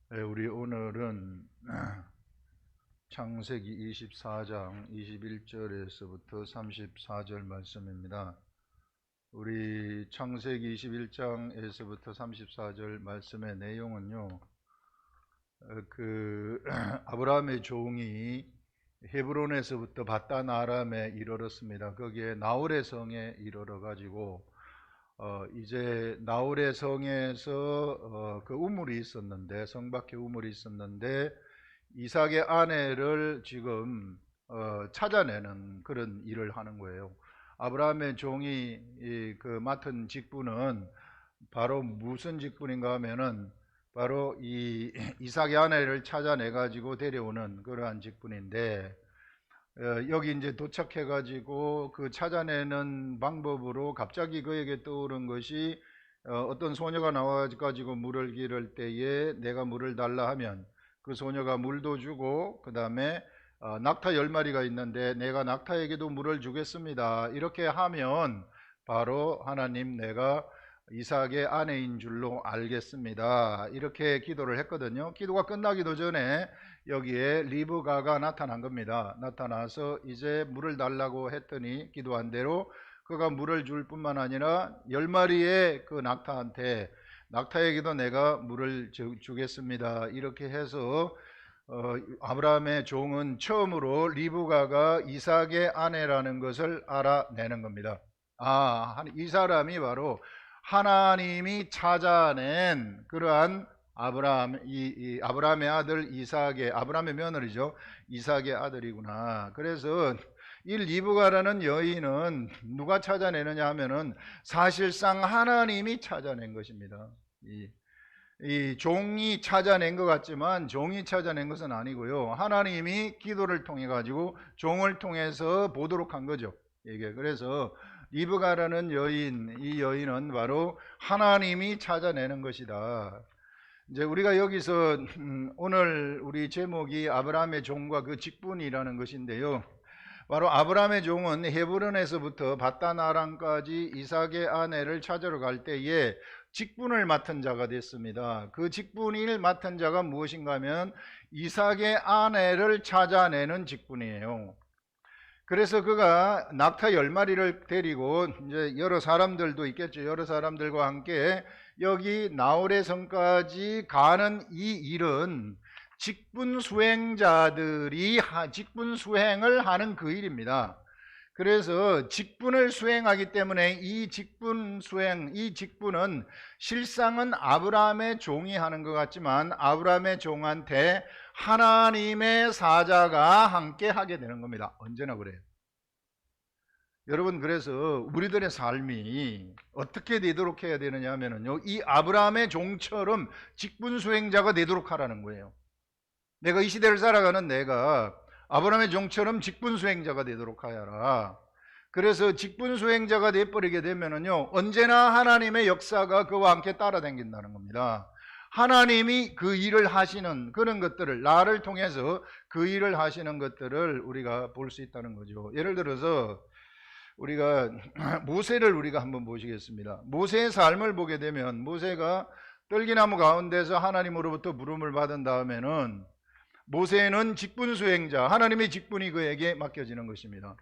우리 오늘은 창세기 24장 21절에서부터 34절 말씀입니다. 우리 창세기 21장에서부터 34절 말씀의 내용은요, 아브라함의 종이 헤브론에서부터 바단 아람에 이르렀습니다. 거기에 나홀의 성에 이르러 가지고 이제 나홀의 성에서 그 우물이 있었는데, 성 밖에 우물이 있었는데 이삭의 아내를 지금 찾아내는 그런 일을 하는 거예요. 아브라함의 종이 맡은 직분은 바로 무슨 직분인가 하면은 바로 이 이삭의 아내를 찾아내 가지고 데려오는 그러한 직분인데, 여기 이제 도착해 가지고 그 찾아내는 방법으로 갑자기 그에게 떠오른 것이, 어떤 소녀가 나와 가지고 물을 기를 때에 내가 물을 달라 하면 그 소녀가 물도 주고, 그 다음에 낙타 10마리가 있는데 내가 낙타에게도 물을 주겠습니다, 이렇게 하면 바로 하나님, 내가 이삭의 아내인 줄로 알겠습니다, 이렇게 기도를 했거든요. 기도가 끝나기도 전에 여기에 리브가가 나타난 겁니다. 나타나서 이제 물을 달라고 했더니 기도한 대로 그가 물을 줄 뿐만 아니라 10마리의 그 낙타한테, 낙타에게도 내가 물을 주겠습니다, 이렇게 해서 아브라함의 종은 처음으로 리브가가 이삭의 아내라는 것을 알아내는 겁니다. 이 사람이 바로 하나님이 찾아낸 그러한 아브라함의 아들 이삭의, 아브라함의 며느리죠, 이삭의 아들이구나. 그래서 이 리브가라는 여인은 누가 찾아내느냐 하면은 사실상 하나님이 찾아낸 것입니다. 이 종이 찾아낸 것 같지만 종이 찾아낸 것은 아니고요, 하나님이 기도를 통해 가지고 종을 통해서 보도록 한 거죠, 이게. 그래서 리브가라는 여인, 이 여인은 바로 하나님이 찾아내는 것이다. 이제 우리가 여기서 오늘 우리 제목이 아브라함의 종과 그 직분이라는 것인데요, 바로 아브라함의 종은 헤브론에서부터 바단 아람까지 이삭의 아내를 찾으러 갈 때에 직분을 맡은 자가 됐습니다. 그 직분을 맡은 자가 무엇인가 하면 이삭의 아내를 찾아내는 직분이에요. 그래서 그가 낙타 10마리를 데리고, 이제 여러 사람들도 있겠죠, 여러 사람들과 함께 여기 나홀의 성까지 가는 이 일은 직분 수행자들이 직분 수행을 하는 그 일입니다. 그래서 직분을 수행하기 때문에 이 직분 수행, 이 직분은 실상은 아브라함의 종이 하는 것 같지만 아브라함의 종한테 하나님의 사자가 함께 하게 되는 겁니다. 언제나 그래요. 여러분, 그래서 우리들의 삶이 어떻게 되도록 해야 되느냐 하면요, 이 아브라함의 종처럼 직분 수행자가 되도록 하라는 거예요. 내가 이 시대를 살아가는 내가 아브라함의 종처럼 직분 수행자가 되도록 하여라. 그래서 직분 수행자가 되어버리게 되면은요, 언제나 하나님의 역사가 그와 함께 따라다닌다는 겁니다. 하나님이 그 일을 하시는 그런 것들을, 나를 통해서 그 일을 하시는 것들을 우리가 볼 수 있다는 거죠. 예를 들어서 우리가 모세를 우리가 한번 보시겠습니다. 모세의 삶을 보게 되면, 모세가 떨기나무 가운데서 하나님으로부터 부름을 받은 다음에는 모세는 직분 수행자, 하나님의 직분이 그에게 맡겨지는 것입니다.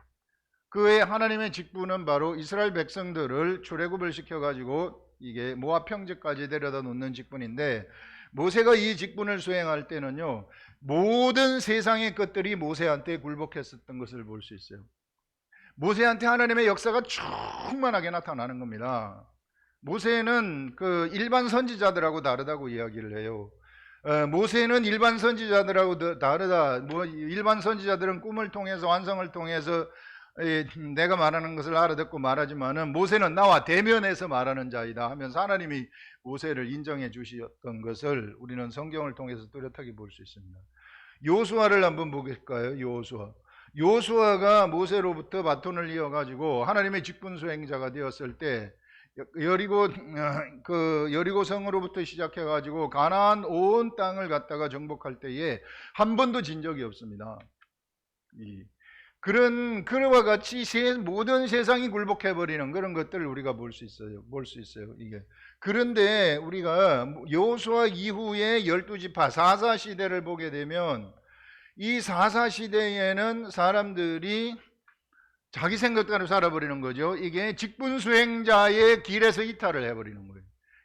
그의 하나님의 직분은 바로 이스라엘 백성들을 출애굽을 시켜가지고 이게 모압 평지까지 데려다 놓는 직분인데, 모세가 이 직분을 수행할 때는요, 모든 세상의 것들이 모세한테 굴복했었던 것을 볼 수 있어요. 모세한테 하나님의 역사가 충만하게 나타나는 겁니다. 모세는 그 일반 선지자들하고 다르다고 이야기를 해요. 모세는 일반 선지자들하고 다르다. 일반 선지자들은 꿈을 통해서, 완성을 통해서 내가 말하는 것을 알아듣고 말하지만은 모세는 나와 대면해서 말하는 자이다 하면서 하나님이 모세를 인정해 주셨던 것을 우리는 성경을 통해서 뚜렷하게 볼 수 있습니다. 요수아를 한번 보겠까요? 요수아가 모세로부터 바톤을 이어가지고 하나님의 직분 수행자가 되었을 때, 여리고 성으로부터 시작해가지고 가나안 온 땅을 갖다가 정복할 때에 한 번도 진 적이 없습니다. 그와 같이 모든 세상이 굴복해버리는 그런 것들을 우리가 볼 수 있어요. 이게. 그런데 우리가 여호수아 이후의 12지파 4사 시대를 보게 되면 이 4사 시대에는 사람들이 자기 생각대로 살아버리는 거죠. 이게 직분 수행자의 길에서 이탈을 해버리는 거예요.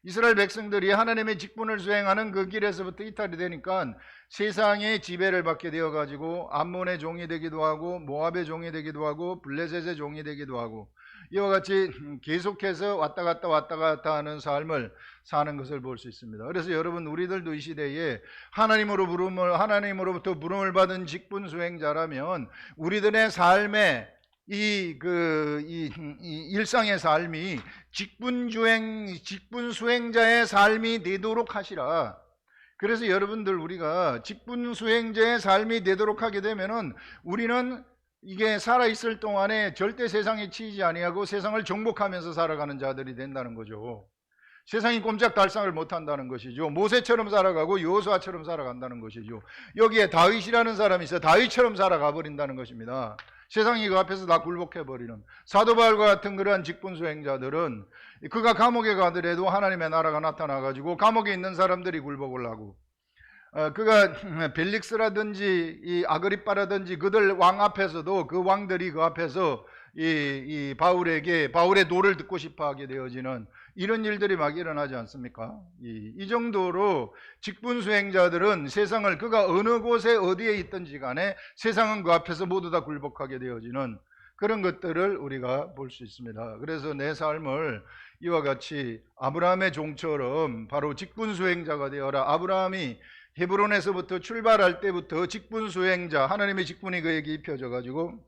이스라엘 백성들이 하나님의 직분을 수행하는 그 길에서부터 이탈이 되니까 세상의 지배를 받게 되어가지고 암몬의 종이 되기도 하고 모압의 종이 되기도 하고 블레셋의 종이 되기도 하고 이와 같이 계속해서 왔다 갔다 하는 삶을 사는 것을 볼 수 있습니다. 그래서 여러분, 우리들도 이 시대에 하나님으로부터 부름을 받은 직분 수행자라면 우리들의 삶에 이 일상의 삶이 직분 수행자의 삶이 되도록 하시라. 그래서 여러분들, 우리가 직분 수행자의 삶이 되도록 하게 되면은 우리는 이게 살아있을 동안에 절대 세상에 치이지 아니하고 세상을 정복하면서 살아가는 자들이 된다는 거죠. 세상이 꼼짝달싹을 못한다는 것이죠. 모세처럼 살아가고 여호수아처럼 살아간다는 것이죠. 여기에 다윗이라는 사람이 있어요. 다윗처럼 살아가 버린다는 것입니다. 세상이 그 앞에서 다 굴복해버리는 사도 바울과 같은 그러한 직분 수행자들은 그가 감옥에 가더라도 하나님의 나라가 나타나가지고 감옥에 있는 사람들이 굴복을 하고, 그가 벨릭스라든지 이 아그리빠라든지 그들 왕 앞에서도 그 왕들이 그 앞에서 이 바울의 노를 듣고 싶어하게 되어지는 이런 일들이 막 일어나지 않습니까? 이 정도로 직분 수행자들은 세상을, 그가 어느 곳에 어디에 있든지 간에 세상은 그 앞에서 모두 다 굴복하게 되어지는 그런 것들을 우리가 볼 수 있습니다. 그래서 내 삶을 이와 같이 아브라함의 종처럼 바로 직분 수행자가 되어라. 아브라함이 헤브론에서부터 출발할 때부터 직분 수행자, 하나님의 직분이 그에게 입혀져 가지고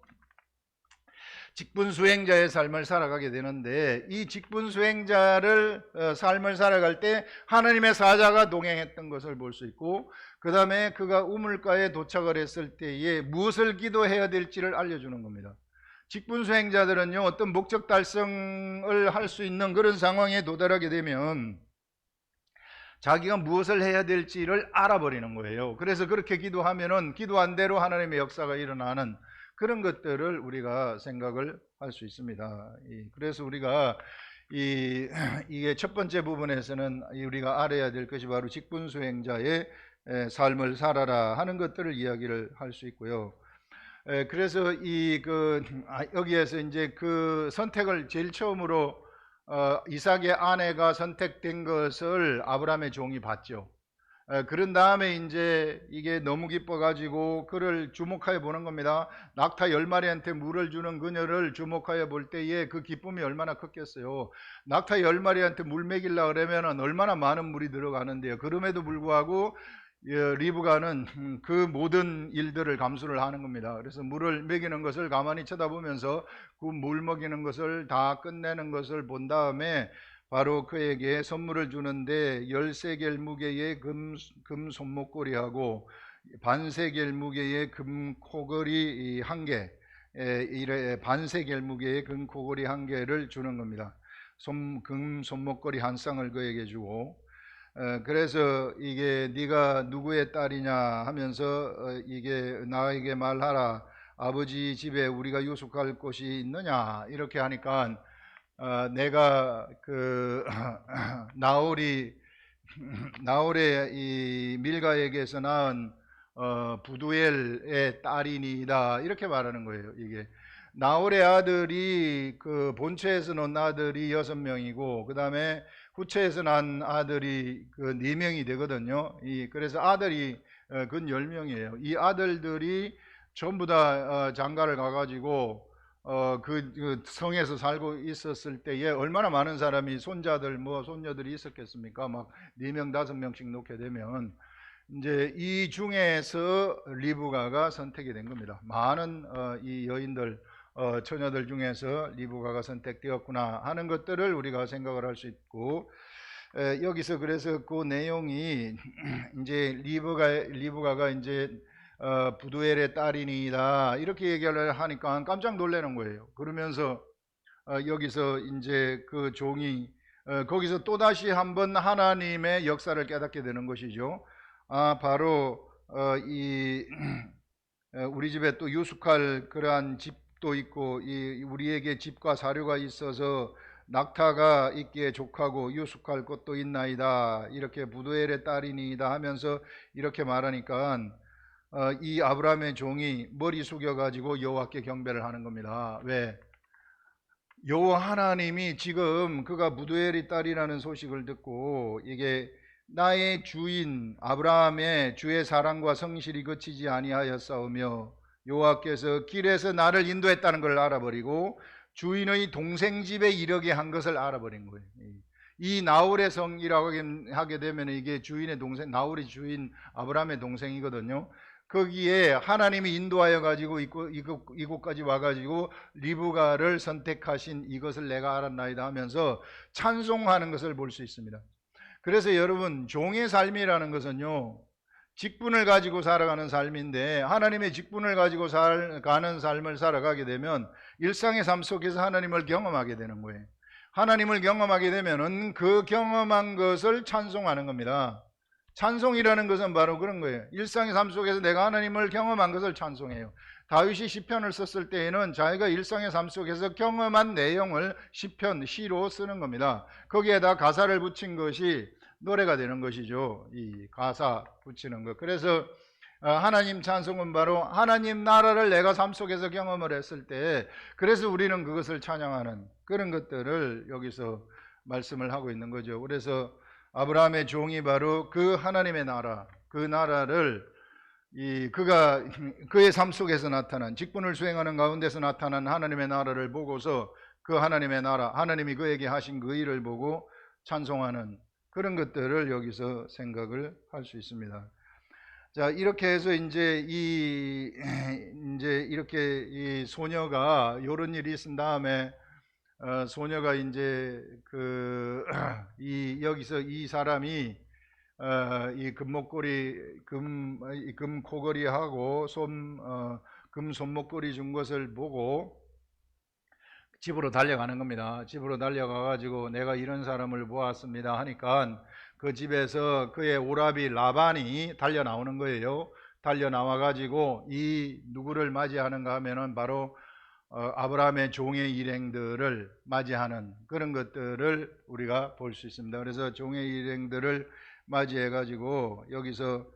직분 수행자의 삶을 살아가게 되는데, 이 직분 수행자를 삶을 살아갈 때 하나님의 사자가 동행했던 것을 볼 수 있고, 그 다음에 그가 우물가에 도착을 했을 때에 무엇을 기도해야 될지를 알려주는 겁니다. 직분 수행자들은요, 어떤 목적 달성을 할 수 있는 그런 상황에 도달하게 되면 자기가 무엇을 해야 될지를 알아버리는 거예요. 그래서 그렇게 기도하면은 기도한 대로 하나님의 역사가 일어나는 그런 것들을 우리가 생각을 할 수 있습니다. 그래서 우리가 이게 첫 번째 부분에서는 우리가 알아야 될 것이 바로 직분 수행자의 삶을 살아라 하는 것들을 이야기를 할 수 있고요. 그래서 여기에서 이제 그 선택을 제일 처음으로 이삭의 아내가 선택된 것을 아브라함의 종이 봤죠. 그런 다음에 이제 이게 너무 기뻐가지고 그를 주목하여 보는 겁니다. 낙타 10마리한테 물을 주는 그녀를 주목하여 볼 때에 그 기쁨이 얼마나 컸겠어요. 낙타 10마리한테 물 먹이려고 그러면 얼마나 많은 물이 들어가는데요. 그럼에도 불구하고 리브가는 그 모든 일들을 감수를 하는 겁니다. 그래서 물을 먹이는 것을 가만히 쳐다보면서 그 물 먹이는 것을 다 끝내는 것을 본 다음에 바로 그에게 선물을 주는데 13겔 무게의 금 손목걸이하고 반세겔 무게의 금 코걸이 한 개, 반세겔 무게의 금 코걸이 한 개를 주는 겁니다. 금 손목걸이 한 쌍을 그에게 주고, 그래서 이게 네가 누구의 딸이냐 하면서 이게 나에게 말하라. 아버지 집에 우리가 유숙할 곳이 있느냐 이렇게 하니까 내가 그 나홀의 이 밀가에게서 낳은 부두엘의 딸이니이다 이렇게 말하는 거예요. 이게 나홀의 아들이 그 본처에서 낳은 아들이 6명이고 그 다음에 후처에서 낳은 아들이 그 4명이 되거든요. 그래서 아들이 근 10명이에요. 이 아들들이 전부 다 장가를 가가지고 그 성에서 살고 있었을 때에 얼마나 많은 사람이 손자들 손녀들이 있었겠습니까? 막 4명 5명씩 놓게 되면 이제 이 중에서 리브가가 선택이 된 겁니다. 많은 이 여인들 처녀들 중에서 리브가가 선택되었구나 하는 것들을 우리가 생각을 할 수 있고, 여기서 그래서 그 내용이 이제 리브가가 이제 부두엘의 딸이니이다 이렇게 얘기를 하니까 깜짝 놀라는 거예요. 그러면서 여기서 이제 그 종이 거기서 또다시 한번 하나님의 역사를 깨닫게 되는 것이죠. 바로 우리 집에 또 유숙할 그러한 집도 있고 우리에게 집과 사료가 있어서 낙타가 있기에 족하고 유숙할 곳도 있나이다. 이렇게 부두엘의 딸이니이다 하면서 이렇게 말하니까 이 아브라함의 종이 머리 숙여가지고 여호와께 경배를 하는 겁니다. 왜? 여호와 하나님이 지금 그가 무두엘의 딸이라는 소식을 듣고 이게 나의 주인 아브라함의 주의 사랑과 성실이 그치지 아니하였사오며 여호와께서 길에서 나를 인도했다는 걸 알아버리고 주인의 동생 집에 이르게 한 것을 알아버린 거예요. 이 나홀의 성이라고 하게 되면 이게 주인의 동생, 나홀이 주인 아브라함의 동생이거든요. 거기에 하나님이 인도하여 가지고 이곳까지 와가지고 리브가를 선택하신 이것을 내가 알았나이다 하면서 찬송하는 것을 볼 수 있습니다. 그래서 여러분, 종의 삶이라는 것은요, 직분을 가지고 살아가는 삶인데 하나님의 직분을 가지고 가는 삶을 살아가게 되면 일상의 삶 속에서 하나님을 경험하게 되는 거예요. 하나님을 경험하게 되면은 그 경험한 것을 찬송하는 겁니다. 찬송이라는 것은 바로 그런 거예요. 일상의 삶 속에서 내가 하나님을 경험한 것을 찬송해요. 다윗이 시편을 썼을 때에는 자기가 일상의 삶 속에서 경험한 내용을 시편, 시로 쓰는 겁니다. 거기에다 가사를 붙인 것이 노래가 되는 것이죠. 이 가사 붙이는 것. 그래서 하나님 찬송은 바로 하나님 나라를 내가 삶 속에서 경험을 했을 때, 그래서 우리는 그것을 찬양하는 그런 것들을 여기서 말씀을 하고 있는 거죠. 그래서 아브라함의 종이 바로 그 하나님의 나라, 그 나라를 그가 그의 삶 속에서 나타난, 직분을 수행하는 가운데서 나타난 하나님의 나라를 보고서 그 하나님의 나라, 하나님이 그에게 하신 그 일을 보고 찬송하는 그런 것들을 여기서 생각을 할 수 있습니다. 자, 이렇게 해서 이제 이렇게 이 소녀가 이런 일이 있은 다음에 소녀가 이제 여기서 이 사람이 이 금 코걸이하고 금 손목걸이 준 것을 보고 집으로 달려가는 겁니다. 집으로 달려가 가지고 내가 이런 사람을 보았습니다 하니까 그 집에서 그의 오라비 라반이 달려 나오는 거예요. 달려 나와 가지고 이 누구를 맞이하는가 하면은 바로 아브라함의 종의 일행들을 맞이하는 그런 것들을 우리가 볼 수 있습니다. 그래서 종의 일행들을 맞이해 가지고 여기서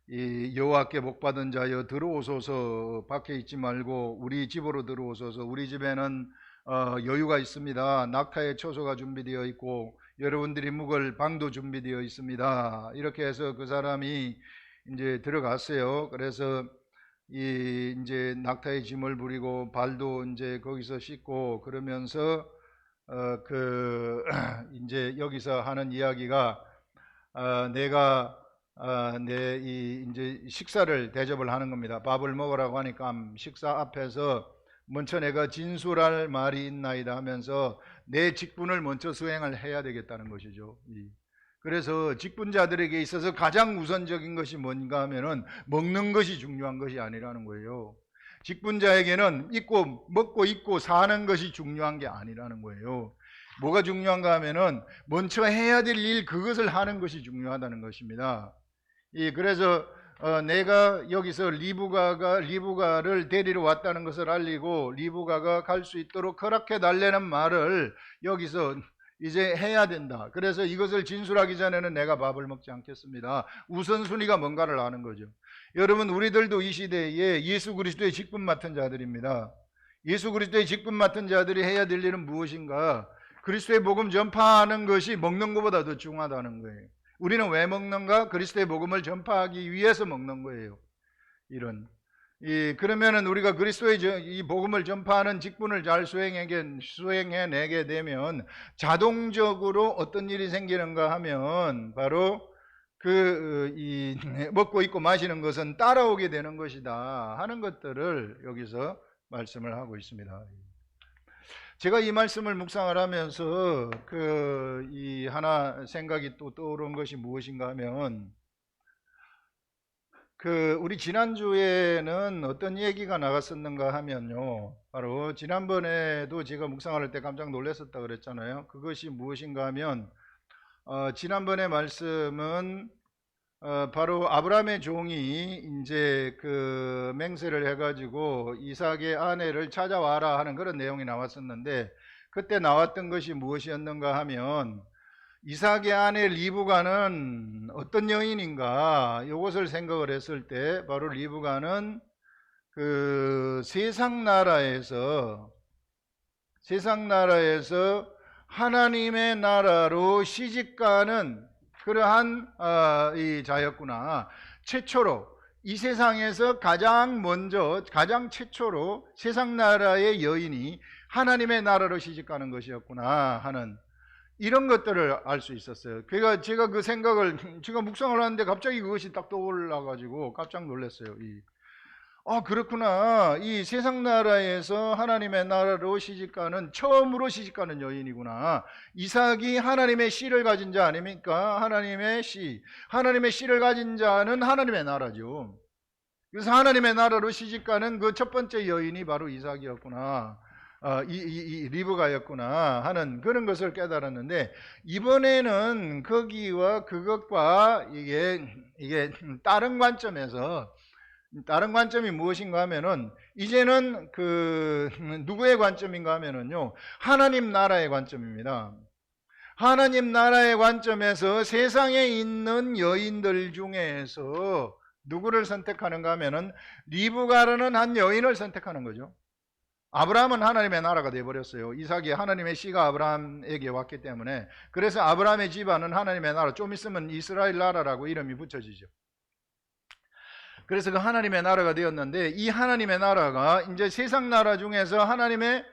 이 여호와께 복받은 자여 들어오소서, 밖에 있지 말고 우리 집으로 들어오소서. 우리 집에는 여유가 있습니다. 낙타의 초소가 준비되어 있고 여러분들이 묵을 방도 준비되어 있습니다. 이렇게 해서 그 사람이 이제 들어갔어요. 그래서 이제 낙타의 짐을 부리고 발도 이제 거기서 씻고 그러면서 이제 여기서 하는 이야기가 내가 이제 식사를 대접을 하는 겁니다. 밥을 먹으라고 하니까 식사 앞에서 먼저 내가 진술할 말이 있나이다 하면서 내 직분을 먼저 수행을 해야 되겠다는 것이죠. 그래서 직분자들에게 있어서 가장 우선적인 것이 뭔가 하면은 먹는 것이 중요한 것이 아니라는 거예요. 직분자에게는 먹고 입고 사는 것이 중요한 게 아니라는 거예요. 뭐가 중요한가 하면은 먼저 해야 될 일, 그것을 하는 것이 중요하다는 것입니다. 그래서 내가 여기서 리브가를 데리러 왔다는 것을 알리고 리브가가 갈 수 있도록 허락해 달라는 말을 여기서 이제 해야 된다. 그래서 이것을 진술하기 전에는 내가 밥을 먹지 않겠습니다. 우선순위가 뭔가를 아는 거죠. 여러분, 우리들도 이 시대에 예수 그리스도의 직분 맡은 자들입니다. 예수 그리스도의 직분 맡은 자들이 해야 될 일은 무엇인가? 그리스도의 복음 전파하는 것이 먹는 것보다 더 중요하다는 거예요. 우리는 왜 먹는가? 그리스도의 복음을 전파하기 위해서 먹는 거예요. 그러면은 우리가 그리스도의 이 복음을 전파하는 직분을 잘 수행해내게 되면 자동적으로 어떤 일이 생기는가 하면 바로 먹고 입고 마시는 것은 따라오게 되는 것이다 하는 것들을 여기서 말씀을 하고 있습니다. 제가 이 말씀을 묵상을 하면서 하나 생각이 또 떠오른 것이 무엇인가 하면 우리 지난주에는 어떤 얘기가 나갔었는가 하면요, 바로 지난번에도 제가 묵상할 때 깜짝 놀랐었다 그랬잖아요. 그것이 무엇인가 하면 지난번에 말씀은 바로 아브라함의 종이 이제 그 맹세를 해가지고 이삭의 아내를 찾아와라 하는 그런 내용이 나왔었는데, 그때 나왔던 것이 무엇이었는가 하면 이삭의 아내 리브가는 어떤 여인인가, 이것을 생각을 했을 때 바로 리브가는 그 세상 나라에서 하나님의 나라로 시집가는 그러한 이 자였구나. 최초로 이 세상에서 가장 최초로 세상 나라의 여인이 하나님의 나라로 시집가는 것이었구나 하는 이런 것들을 알 수 있었어요. 그러니까 제가 그 생각을 제가 묵상을 하는데 갑자기 그것이 딱 떠올라가지고 깜짝 놀랐어요. 그렇구나. 이 세상 나라에서 하나님의 나라로 시집가는, 처음으로 시집가는 여인이구나. 이삭이 하나님의 씨를 가진 자 아닙니까? 하나님의 씨를 가진 자는 하나님의 나라죠. 그래서 하나님의 나라로 시집가는 그 첫 번째 여인이 바로 이삭이었구나. 이 리브가였구나 하는 그런 것을 깨달았는데, 이번에는 거기와 그것과 이게 다른 관점이 무엇인가 하면은, 이제는 그 누구의 관점인가 하면은요, 하나님 나라의 관점입니다. 하나님 나라의 관점에서 세상에 있는 여인들 중에서 누구를 선택하는가 하면은 리브가라는 한 여인을 선택하는 거죠. 아브라함은 하나님의 나라가 되어버렸어요. 이삭이 하나님의 씨가 아브라함에게 왔기 때문에. 그래서 아브라함의 집안은 하나님의 나라, 좀 있으면 이스라엘 나라라고 이름이 붙여지죠. 그래서 그 하나님의 나라가 되었는데, 이 하나님의 나라가 이제 세상 나라 중에서 하나님의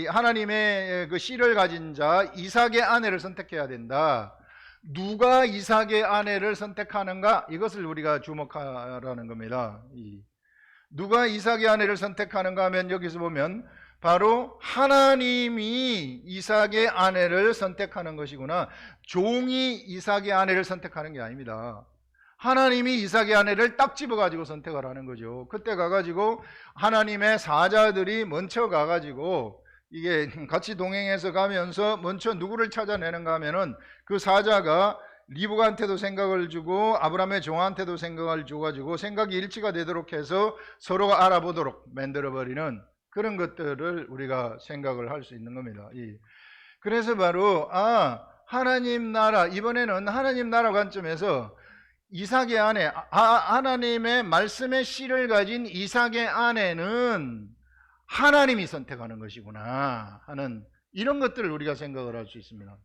하나님의 그 씨를 가진 자 이삭의 아내를 선택해야 된다. 누가 이삭의 아내를 선택하는가? 이것을 우리가 주목하라는 겁니다. 누가 이삭의 아내를 선택하는가 하면, 여기서 보면 바로 하나님이 이삭의 아내를 선택하는 것이구나. 종이 이삭의 아내를 선택하는 게 아닙니다. 하나님이 이삭의 아내를 딱 집어가지고 선택을 하는 거죠. 그때 가가지고 하나님의 사자들이 먼저 가가지고 이게 같이 동행해서 가면서 먼저 누구를 찾아내는가 하면은, 그 사자가 리브가한테도 생각을 주고 아브라함의 종한테도 생각을 줘가지고 생각이 일치가 되도록 해서 서로가 알아보도록 만들어버리는 그런 것들을 우리가 생각을 할 수 있는 겁니다. 그래서 바로 하나님 나라, 이번에는 하나님 나라 관점에서 이삭의 아내, 하나님의 말씀의 씨를 가진 이삭의 아내는 하나님이 선택하는 것이구나 하는 이런 것들을 우리가 생각을 할 수 있습니다.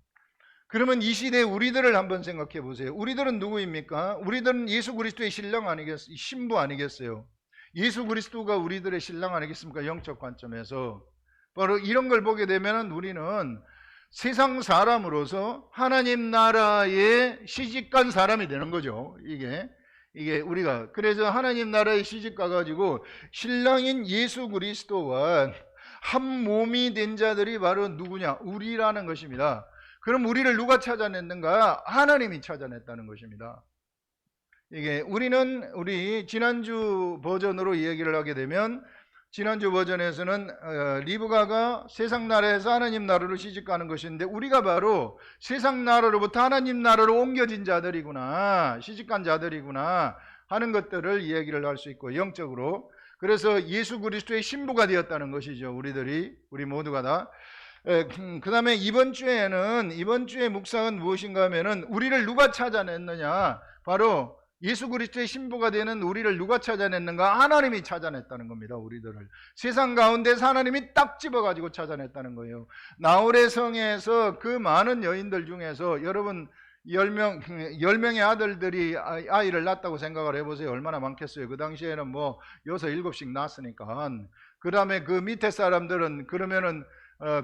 그러면 이 시대의 우리들을 한번 생각해 보세요. 우리들은 누구입니까? 우리들은 예수 그리스도의 신부 아니겠어요? 예수 그리스도가 우리들의 신랑 아니겠습니까? 영적 관점에서. 바로 이런 걸 보게 되면 우리는 세상 사람으로서 하나님 나라에 시집간 사람이 되는 거죠. 이게 우리가. 그래서 하나님 나라에 시집 가가지고 신랑인 예수 그리스도와 한 몸이 된 자들이 바로 누구냐? 우리라는 것입니다. 그럼 우리를 누가 찾아냈는가? 하나님이 찾아냈다는 것입니다. 우리 지난주 버전으로 얘기를 하게 되면, 지난주 버전에서는 리브가가 세상 나라에서 하나님 나라로 시집가는 것인데, 우리가 바로 세상 나라로부터 하나님 나라로 옮겨진 자들이구나, 시집간 자들이구나 하는 것들을 이야기를 할 수 있고, 영적으로. 그래서 예수 그리스도의 신부가 되었다는 것이죠. 우리 모두가 다. 그 다음에 이번 주의 묵상은 무엇인가 하면은, 우리를 누가 찾아냈느냐? 바로 예수 그리스도의 신부가 되는 우리를 누가 찾아냈는가? 하나님이 찾아냈다는 겁니다. 우리들을 세상 가운데서 하나님이 딱 집어가지고 찾아냈다는 거예요. 나홀의 성에서 그 많은 여인들 중에서 여러분 10명의 아들들이 아이를 낳았다고 생각을 해보세요. 얼마나 많겠어요. 그 당시에는 뭐 6, 7씩 낳았으니까. 그 다음에 그 밑에 사람들은, 그러면은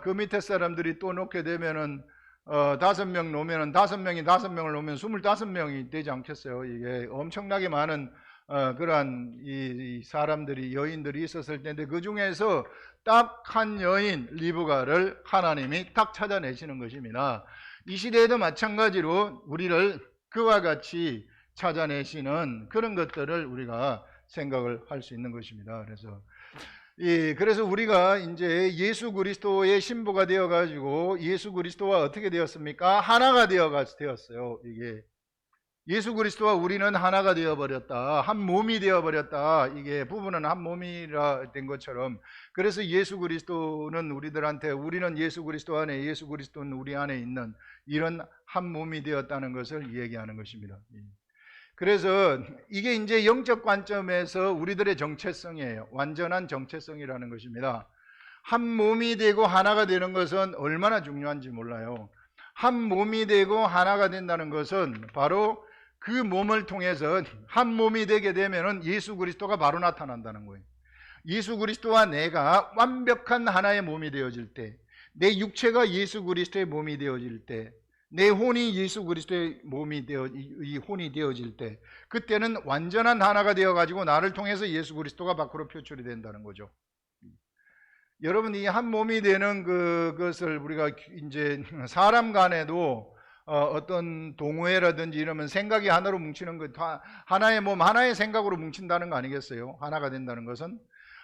그 밑에 사람들이 또 놓게 되면은 5명 놓으면 5명을 놓으면 25명이 되지 않겠어요. 이게 엄청나게 많은 그러한 이 사람들이, 여인들이 있었을 텐데, 그 중에서 딱 한 여인 리브가를 하나님이 딱 찾아내시는 것입니다. 이 시대에도 마찬가지로 우리를 그와 같이 찾아내시는 그런 것들을 우리가 생각을 할 수 있는 것입니다. 그래서 예, 그래서 우리가 이제 예수 그리스도의 신부가 되어 가지고 예수 그리스도와 어떻게 되었습니까? 하나가 되었어요. 이게 예수 그리스도와 우리는 하나가 되어 버렸다. 한 몸이 되어 버렸다. 이게 부부는 한 몸이라 된 것처럼, 그래서 예수 그리스도는 우리들한테, 우리는 예수 그리스도 안에, 예수 그리스도는 우리 안에 있는 이런 한 몸이 되었다는 것을 얘기하는 것입니다. 그래서 이게 이제 영적 관점에서 우리들의 정체성이에요. 완전한 정체성이라는 것입니다. 한 몸이 되고 하나가 되는 것은 얼마나 중요한지 몰라요. 한 몸이 되고 하나가 된다는 것은 바로 그 몸을 통해서 한 몸이 되게 되면은 예수 그리스도가 바로 나타난다는 거예요. 예수 그리스도와 내가 완벽한 하나의 몸이 되어질 때, 내 육체가 예수 그리스도의 몸이 되어질 때, 내 혼이 예수 그리스도의 몸이 이 혼이 되어질 때, 그때는 완전한 하나가 되어 가지고 나를 통해서 예수 그리스도가 밖으로 표출이 된다는 거죠. 여러분, 이 한 몸이 되는 그것을 우리가 이제 사람 간에도 어떤 동호회라든지 이러면 생각이 하나로 뭉치는 것, 하나의 몸, 하나의 생각으로 뭉친다는 거 아니겠어요? 하나가 된다는 것은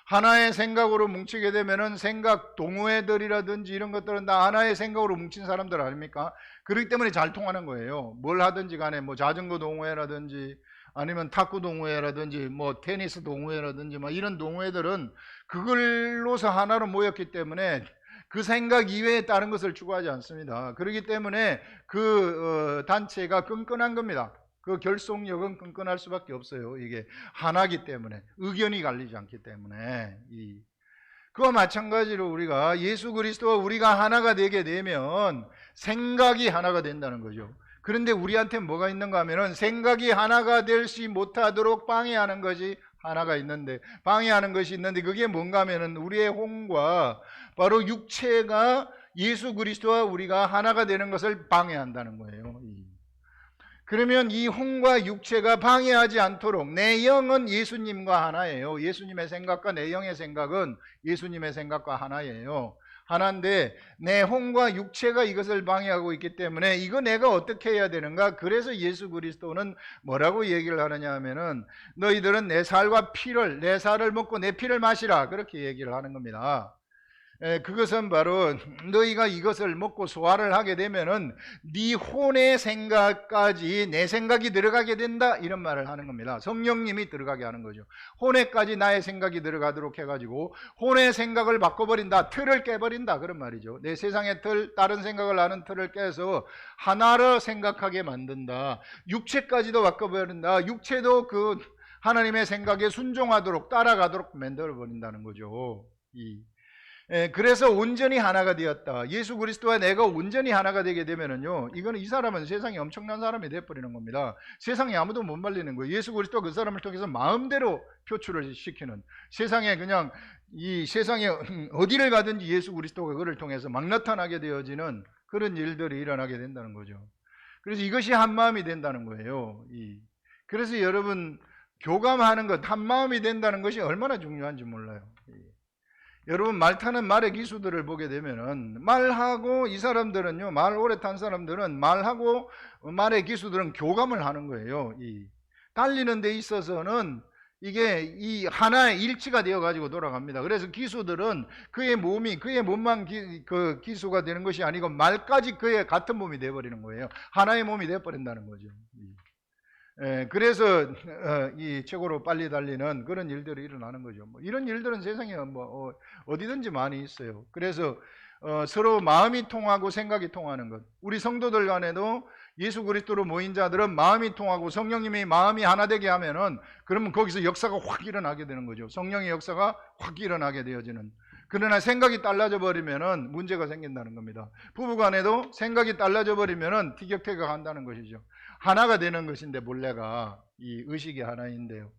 하나의 생각으로 뭉치게 되면은 생각 동호회들이라든지 이런 것들은 다 하나의 생각으로 뭉친 사람들 아닙니까? 그렇기 때문에 잘 통하는 거예요. 뭘 하든지 간에 뭐 자전거 동호회라든지 아니면 탁구 동호회라든지 뭐 테니스 동호회라든지 뭐 이런 동호회들은 그걸로서 하나로 모였기 때문에 그 생각 이외에 다른 것을 추구하지 않습니다. 그렇기 때문에 그 단체가 끈끈한 겁니다. 그 결속력은 끈끈할 수밖에 없어요. 이게 하나기 때문에, 의견이 갈리지 않기 때문에. 그와 마찬가지로 우리가 예수 그리스도와 우리가 하나가 되게 되면 생각이 하나가 된다는 거죠. 그런데 우리한테 뭐가 있는가 하면은 생각이 하나가 되지 못하도록 방해하는 것이 하나가 있는데, 방해하는 것이 있는데 그게 뭔가 하면은 우리의 혼과 바로 육체가 예수 그리스도와 우리가 하나가 되는 것을 방해한다는 거예요. 그러면 이 혼과 육체가 방해하지 않도록, 내 영은 예수님과 하나예요. 예수님의 생각과 내 영의 생각은 예수님의 생각과 하나예요. 하나인데 내 혼과 육체가 이것을 방해하고 있기 때문에 이거 내가 어떻게 해야 되는가? 그래서 예수 그리스도는 뭐라고 얘기를 하느냐 하면은 너희들은 내 살과 피를, 내 살을 먹고 내 피를 마시라, 그렇게 얘기를 하는 겁니다. 그것은 바로 너희가 이것을 먹고 소화를 하게 되면은 네 혼의 생각까지 내 생각이 들어가게 된다, 이런 말을 하는 겁니다. 성령님이 들어가게 하는 거죠. 혼에까지 나의 생각이 들어가도록 해가지고 혼의 생각을 바꿔버린다, 틀을 깨버린다, 그런 말이죠. 내 세상의 틀, 다른 생각을 하는 틀을 깨서 하나로 생각하게 만든다. 육체까지도 바꿔버린다. 육체도 그 하나님의 생각에 순종하도록, 따라가도록 만들어버린다는 거죠. 그래서 온전히 하나가 되었다. 예수 그리스도와 내가 온전히 하나가 되게 되면은요, 이거는 이 사람은 세상에 엄청난 사람이 되어버리는 겁니다. 세상에 아무도 못 말리는 거예요. 예수 그리스도가 그 사람을 통해서 마음대로 표출을 시키는, 세상에 그냥 이 세상에 어디를 가든지 예수 그리스도가 그를 통해서 막 나타나게 되어지는 그런 일들이 일어나게 된다는 거죠. 그래서 이것이 한 마음이 된다는 거예요. 그래서 여러분, 교감하는 것, 한 마음이 된다는 것이 얼마나 중요한지 몰라요. 여러분, 말 타는 말의 기수들을 보게 되면은, 말하고, 이 사람들은요, 말 오래 탄 사람들은 말하고 말의 기수들은 교감을 하는 거예요. 달리는 데 있어서는 이게 이 하나의 일치가 되어 가지고 돌아갑니다. 그래서 기수들은 그의 몸이, 그의 몸만 그 기수가 되는 것이 아니고 말까지 그의 같은 몸이 되어 버리는 거예요. 하나의 몸이 되어 버린다는 거죠. 그래서 이 최고로 빨리 달리는 그런 일들이 일어나는 거죠. 뭐 이런 일들은 세상에 뭐 어디든지 많이 있어요. 그래서 서로 마음이 통하고 생각이 통하는 것. 우리 성도들 간에도 예수 그리스도로 모인 자들은 마음이 통하고 성령님이 마음이 하나 되게 하면은, 그러면 거기서 역사가 확 일어나게 되는 거죠. 성령의 역사가 확 일어나게 되어지는. 그러나 생각이 달라져 버리면은 문제가 생긴다는 겁니다. 부부 간에도 생각이 달라져 버리면은 티격태격 한다는 것이죠. 하나가 되는 것인데 본래가 이 의식이 하나인데요.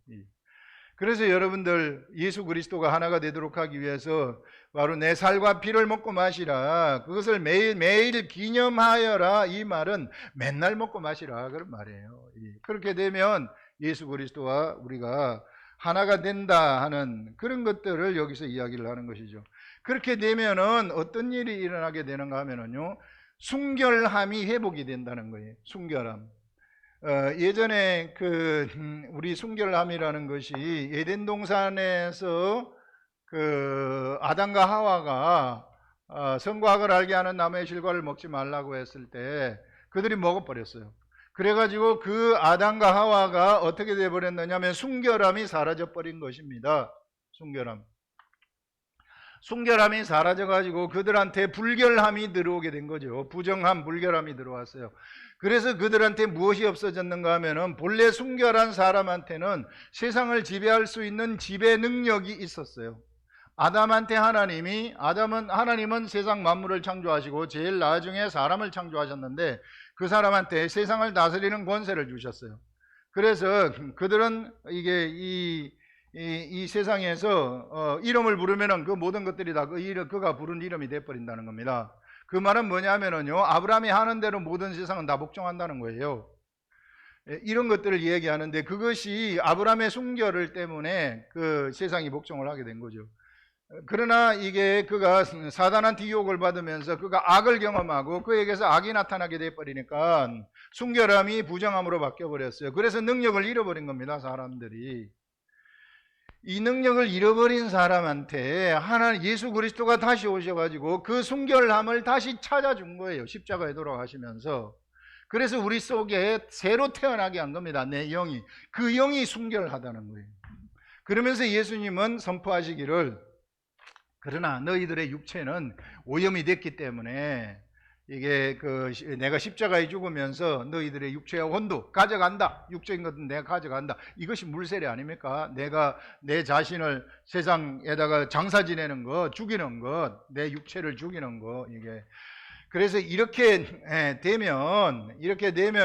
그래서 여러분들, 예수 그리스도가 하나가 되도록 하기 위해서 바로 내 살과 피를 먹고 마시라, 그것을 매일 기념하여라, 이 말은 맨날 먹고 마시라, 그런 말이에요. 그렇게 되면 예수 그리스도와 우리가 하나가 된다 하는 그런 것들을 여기서 이야기를 하는 것이죠. 그렇게 되면은 어떤 일이 일어나게 되는가 하면은요, 순결함이 회복이 된다는 거예요. 순결함. 예전에 우리 순결함이라는 것이 에덴 동산에서 그 아담과 하와가 선과 악을 알게 하는 나무의 실과를 먹지 말라고 했을 때 그들이 먹어버렸어요. 그래가지고 그 아담과 하와가 어떻게 되어버렸느냐면 순결함이 사라져버린 것입니다. 순결함이 사라져가지고 그들한테 불결함이 들어오게 된 거죠. 부정함, 불결함이 들어왔어요. 그래서 그들한테 무엇이 없어졌는가 하면은 본래 순결한 사람한테는 세상을 지배할 수 있는 지배 능력이 있었어요. 아담한테 하나님은 세상 만물을 창조하시고 제일 나중에 사람을 창조하셨는데 그 사람한테 세상을 다스리는 권세를 주셨어요. 그래서 그들은 이게 이 세상에서 이름을 부르면은 그 모든 것들이 다 그가 부른 이름이 돼버린다는 겁니다. 그 말은 뭐냐면은요, 아브라함이 하는 대로 모든 세상은 다 복종한다는 거예요. 이런 것들을 얘기하는데 그것이 아브라함의 순결을 때문에 그 세상이 복종을 하게 된 거죠. 그러나 이게 그가 사단한테 유혹을 받으면서 그가 악을 경험하고 그에게서 악이 나타나게 돼버리니까 순결함이 부정함으로 바뀌어버렸어요. 그래서 능력을 잃어버린 겁니다. 사람들이. 이 능력을 잃어버린 사람한테 하나님 예수 그리스도가 다시 오셔가지고 그 순결함을 다시 찾아준 거예요. 십자가에 돌아가시면서. 그래서 우리 속에 새로 태어나게 한 겁니다. 내 영이. 그 영이 순결하다는 거예요. 그러면서 예수님은 선포하시기를, 그러나 너희들의 육체는 오염이 됐기 때문에 이게 내가 십자가에 죽으면서 너희들의 육체와 혼도 가져간다. 육적인 것은 내가 가져간다. 이것이 물세례 아닙니까? 내가 내 자신을 세상에다가 장사 지내는 것, 죽이는 것, 내 육체를 죽이는 것, 이게. 그래서 이렇게 되면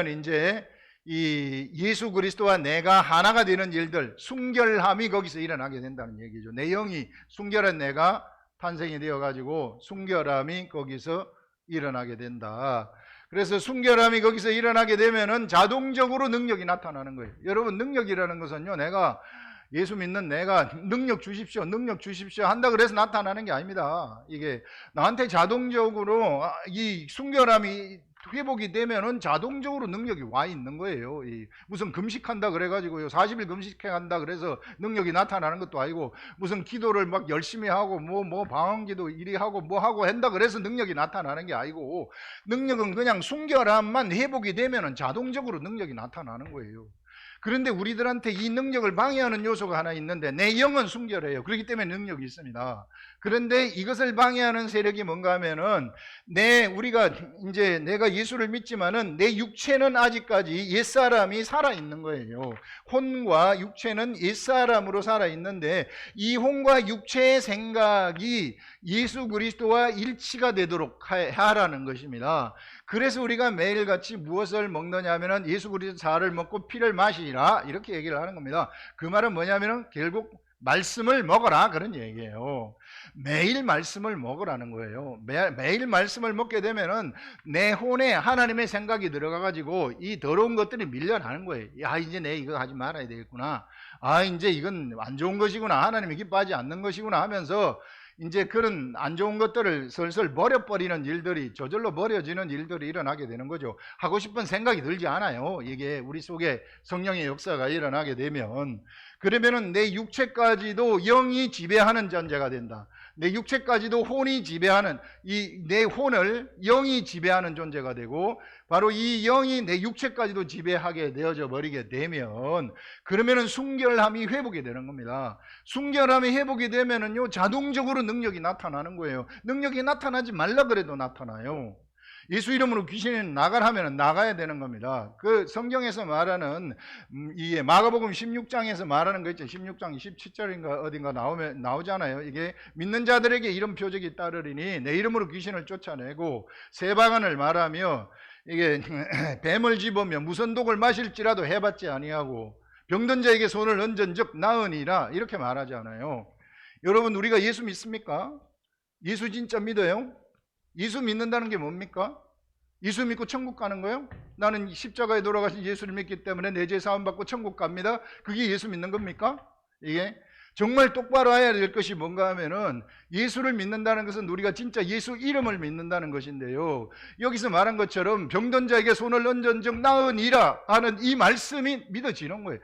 이제 이 예수 그리스도와 내가 하나가 되는 일들, 순결함이 거기서 일어나게 된다는 얘기죠. 내 영이 순결한 내가 탄생이 되어가지고 순결함이 거기서 일어나게 된다. 그래서 순결함이 거기서 일어나게 되면은 자동적으로 능력이 나타나는 거예요. 여러분, 능력이라는 것은요, 내가 예수 믿는 내가 능력 주십시오 한다 그래서 나타나는 게 아닙니다. 이게 나한테 자동적으로 이 순결함이 회복이 되면은 자동적으로 능력이 와 있는 거예요. 무슨 금식한다 그래가지고요, 40일 금식한다 그래서 능력이 나타나는 것도 아니고, 무슨 기도를 막 열심히 하고 뭐 방언기도 이리 하고 뭐 하고 한다 그래서 능력이 나타나는 게 아니고, 능력은 그냥 순결함만 회복이 되면은 자동적으로 능력이 나타나는 거예요. 그런데 우리들한테 이 능력을 방해하는 요소가 하나 있는데, 내 영은 순결해요. 그렇기 때문에 능력이 있습니다. 그런데 이것을 방해하는 세력이 뭔가 하면은, 내가 예수를 믿지만은 내 육체는 아직까지 옛사람이 살아있는 거예요. 혼과 육체는 옛사람으로 살아있는데, 이 혼과 육체의 생각이 예수 그리스도와 일치가 되도록 하라는 것입니다. 그래서 우리가 매일같이 무엇을 먹느냐 하면은 예수 그리스도 살을 먹고 피를 마시라, 이렇게 얘기를 하는 겁니다. 그 말은 뭐냐면은 결국 말씀을 먹어라, 그런 얘기예요. 매일 말씀을 먹으라는 거예요. 매일 말씀을 먹게 되면은 내 혼에 하나님의 생각이 들어가가지고 이 더러운 것들이 밀려나는 거예요. 야, 이제 내 이거 하지 말아야 되겠구나. 이제 이건 안 좋은 것이구나. 하나님이 기뻐하지 않는 것이구나 하면서 이제 그런 안 좋은 것들을 슬슬 버려버리는 일들이, 저절로 버려지는 일들이 일어나게 되는 거죠. 하고 싶은 생각이 들지 않아요. 이게 우리 속에 성령의 역사가 일어나게 되면. 그러면은 내 육체까지도 영이 지배하는 존재가 된다. 내 육체까지도 혼이 지배하는, 내 혼을 영이 지배하는 존재가 되고, 바로 이 영이 내 육체까지도 지배하게 되어져 버리게 되면, 그러면은 순결함이 회복이 되는 겁니다. 순결함이 회복이 되면은요, 자동적으로 능력이 나타나는 거예요. 능력이 나타나지 말라 그래도 나타나요. 예수 이름으로 귀신이 나가라 하면 나가야 되는 겁니다. 그 성경에서 말하는 이 마가복음 16장에서 말하는 거 있죠. 16장 17절인가 어딘가 나오잖아요. 이게 믿는 자들에게 이런 표적이 따르리니 내 이름으로 귀신을 쫓아내고 세방언을 말하며, 이게 뱀을 집으며 무슨 독을 마실지라도 해봤지 아니하고 병든 자에게 손을 얹은즉 나으니라, 이렇게 말하잖아요. 여러분, 우리가 예수 믿습니까? 예수 진짜 믿어요? 예수 믿는다는 게 뭡니까? 예수 믿고 천국 가는 거예요? 나는 십자가에 돌아가신 예수를 믿기 때문에 내 죄 사함 받고 천국 갑니다. 그게 예수 믿는 겁니까? 이게 정말 똑바로 해야 될 것이 뭔가 하면은, 예수를 믿는다는 것은 우리가 진짜 예수 이름을 믿는다는 것인데요, 여기서 말한 것처럼 병든 자에게 손을 얹은즉 나으니라 하는 이 말씀이 믿어지는 거예요.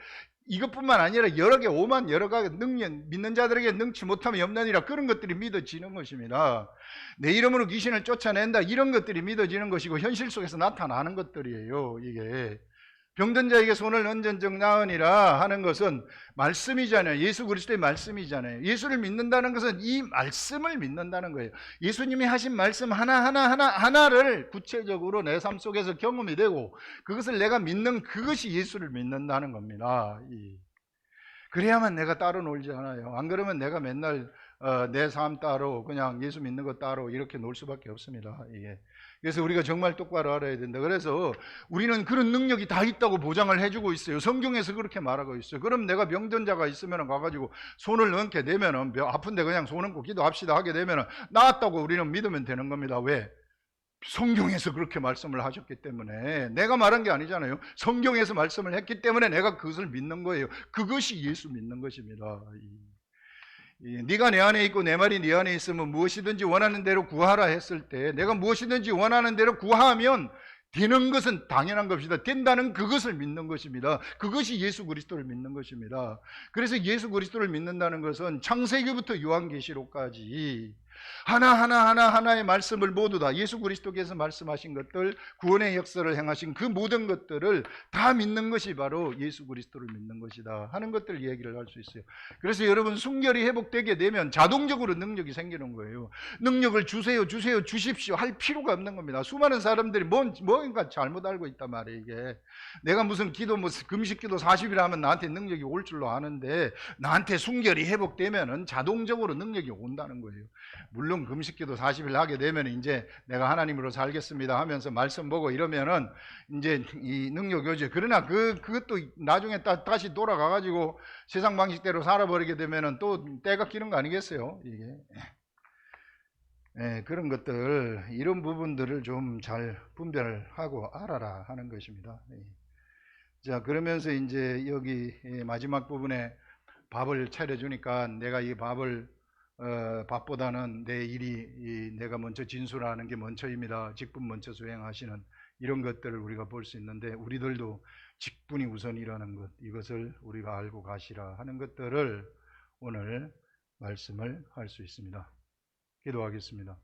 이것뿐만 아니라 여러 개, 오만 여러 가지 능력, 믿는 자들에게 능치 못함이 없느니라, 그런 것들이 믿어지는 것입니다. 내 이름으로 귀신을 쫓아낸다, 이런 것들이 믿어지는 것이고 현실 속에서 나타나는 것들이에요. 이게 병든 자에게 손을 얹은 적 나으니라 하는 것은 말씀이잖아요. 예수 그리스도의 말씀이잖아요. 예수를 믿는다는 것은 이 말씀을 믿는다는 거예요. 예수님이 하신 말씀 하나를 구체적으로 내 삶 속에서 경험이 되고 그것을 내가 믿는, 그것이 예수를 믿는다는 겁니다. 그래야만 내가 따로 놀지 않아요. 안 그러면 내가 맨날 내 삶 따로, 그냥 예수 믿는 것 따로 이렇게 놀 수밖에 없습니다. 이게. 그래서 우리가 정말 똑바로 알아야 된다. 그래서 우리는 그런 능력이 다 있다고 보장을 해주고 있어요. 성경에서 그렇게 말하고 있어요. 그럼 내가 병든 자가 있으면 가가지고 손을 얹게 되면은, 아픈데 그냥 손 얹고 기도합시다 하게 되면은 나았다고 우리는 믿으면 되는 겁니다. 왜? 성경에서 그렇게 말씀을 하셨기 때문에. 내가 말한 게 아니잖아요. 성경에서 말씀을 했기 때문에 내가 그것을 믿는 거예요. 그것이 예수 믿는 것입니다. 네가 내 안에 있고 내 말이 네 안에 있으면 무엇이든지 원하는 대로 구하라 했을 때, 내가 무엇이든지 원하는 대로 구하면 되는 것은 당연한 것입니다. 된다는 그것을 믿는 것입니다. 그것이 예수 그리스도를 믿는 것입니다. 그래서 예수 그리스도를 믿는다는 것은 창세기부터 요한계시록까지 하나의 말씀을 모두 다, 예수 그리스도께서 말씀하신 것들, 구원의 역사를 행하신 그 모든 것들을 다 믿는 것이 바로 예수 그리스도를 믿는 것이다 하는 것들을 얘기를 할 수 있어요. 그래서 여러분, 순결이 회복되게 되면 자동적으로 능력이 생기는 거예요. 능력을 주세요 주십시오 할 필요가 없는 겁니다. 수많은 사람들이 뭔가 잘못 알고 있단 말이에요. 이게 내가 무슨 기도, 금식기도 40일 하면 나한테 능력이 올 줄로 아는데, 나한테 순결이 회복되면은 자동적으로 능력이 온다는 거예요. 물론 금식기도 40일 하게 되면 이제 내가 하나님으로 살겠습니다 하면서 말씀 보고 이러면은 이제 이 능력이 오죠. 그러나 그것도 나중에 다시 돌아가 가지고 세상 방식대로 살아버리게 되면은 또 때가 끼는 거 아니겠어요? 이게. 그런 것들, 이런 부분들을 좀 잘 분별하고 알아라 하는 것입니다. 자, 그러면서 이제 여기 마지막 부분에 밥을 차려주니까 내가 이 밥보다는 내 일이, 내가 먼저 진술하는 게 먼저입니다. 직분 먼저 수행하시는 이런 것들을 우리가 볼 수 있는데, 우리들도 직분이 우선이라는 것, 이것을 우리가 알고 가시라 하는 것들을 오늘 말씀을 할 수 있습니다. 기도하겠습니다.